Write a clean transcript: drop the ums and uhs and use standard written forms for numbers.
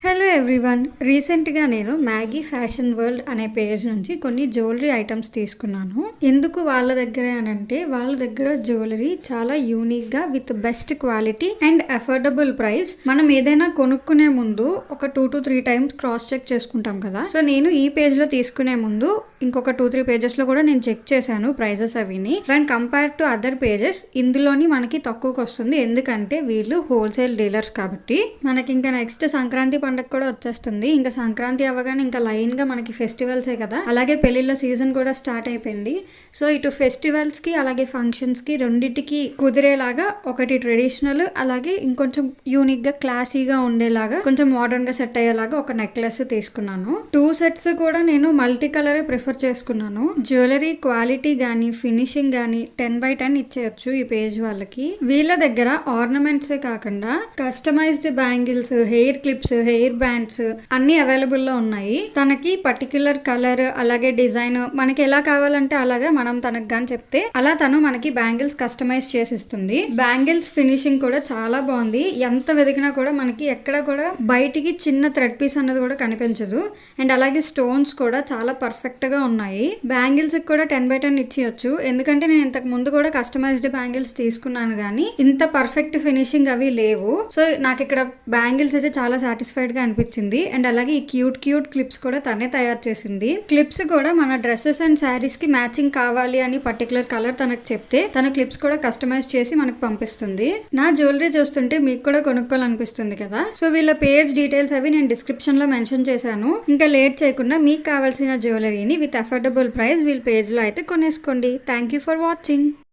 Hello everyone, రీసెంట్గా నేను Maggi fashion world అనే పేజ్ నుంచి కొన్ని జ్యువెలరీ ఐటమ్స్ తీసుకున్నాను. ఎందుకు వాళ్ళ దగ్గర అని అంటే వాళ్ళ దగ్గర జ్యువెలరీ చాలా యూనిక్గా with best quality and affordable price. మనం ఏదైనా కొనుక్కునే ముందు ఒక 2 to 3 టైమ్స్ క్రాస్ చెక్ చేసుకుంటాం కదా. సో నేను ఈ పేజ్లో తీసుకునే ముందు ఇంకొక 2-3 పేజెస్లో కూడా నేను చెక్ చేశాను ప్రైజెస్ అవిని. When compare to other pages ఇందులోని మనకి తక్కువకి వస్తుంది, ఎందుకంటే వీళ్ళు హోల్సేల్ డీలర్స్ కాబట్టి. మనకి ఇంకా నెక్స్ట్ సంక్రాంతి పండుగ కూడా వచ్చేస్తుంది. ఇంకా సంక్రాంతి అవ్వగానే ఇంకా లైన్ గా మనకి ఫెస్టివల్సే కదా, అలాగే పెళ్లిళ్ళ సీజన్ కూడా స్టార్ట్ అయిపోయింది. సో ఇటు ఫెస్టివల్స్ కి అలాగే ఫంక్షన్స్ కి రెండింటికి కుదిరేలాగా ఒకటి ట్రెడిషనల్, అలాగే ఇంకొంచెం యూనిక్ గా క్లాసీగా ఉండేలాగా కొంచెం మోడర్న్ గా సెట్ అయ్యేలాగా ఒక నెక్లెస్ తీసుకున్నాను. 2 సెట్స్ కూడా నేను మల్టీ కలర్ ప్రిఫర్ చేసుకున్నాను. జ్యువెలరీ క్వాలిటీ గానీ ఫినిషింగ్ గానీ 10/10 ఇచ్చేయచ్చు ఈ పేజ్ వాళ్ళకి. వీళ్ళ దగ్గర ఆర్నమెంట్సే కాకుండా customized bangles, hair clips, hair bands అన్ని అవైలబుల్ లో ఉన్నాయి. తనకి పర్టిక్యులర్ కలర్ అలాగే డిజైన్ మనకి ఎలా కావాలంటే అలాగా మనం తనకు గాని చెప్తే అలా తను మనకి బ్యాంగిల్స్ కస్టమైజ్ చేసి ఇస్తుంది. బ్యాంగిల్స్ ఫినిషింగ్ కూడా చాలా బాగుంది. ఎంత వెతికినా కూడా మనకి ఎక్కడ కూడా బయటికి చిన్న థ్రెడ్ పీస్ అన్నది కూడా కనిపించదు. అండ్ అలాగే స్టోన్స్ కూడా చాలా పర్ఫెక్ట్ గా ఉన్నాయి. బ్యాంగిల్స్ కూడా 10/10 ఇచ్చేయచ్చు, ఎందుకంటే నేను ఇంతకు ముందు కూడా కస్టమైజ్డ్ బ్యాంగిల్స్ తీసుకున్నాను కానీ ఇంత పర్ఫెక్ట్ ఫినిషింగ్ అవి లేవు. సో నాకు ఇక్కడ బ్యాంగిల్స్ అయితే చాలా సాటిస్ఫైడ్ గా అనిపించింది. అండ్ అలాగే ఈ క్యూట్ క్లిప్స్ కూడా తనే తయారు చేసింది. క్లిప్స్ కూడా మన డ్రెస్సెస్ అండ్ శారీస్ కి మ్యాచింగ్ కావాలి అని పర్టికులర్ కలర్ తనకు చెప్తే తన క్లిప్స్ కూడా కస్టమైజ్ చేసి మనకు పంపిస్తుంది. నా జ్యువెలరీ చూస్తుంటే మీకు కూడా కొనుక్కోవాలనిపిస్తుంది కదా. సో వీళ్ళ పేజ్ డీటెయిల్స్ అవి నేను డిస్క్రిప్షన్ లో మెన్షన్ చేశాను. ఇంకా లేట్ చేయకుండా మీకు కావాల్సిన జ్యువెలరీని విత్ అఫోర్డబుల్ ప్రైస్ వీళ్ళ పేజ్ లో అయితే కొనేసుకోండి. Thank you for watching.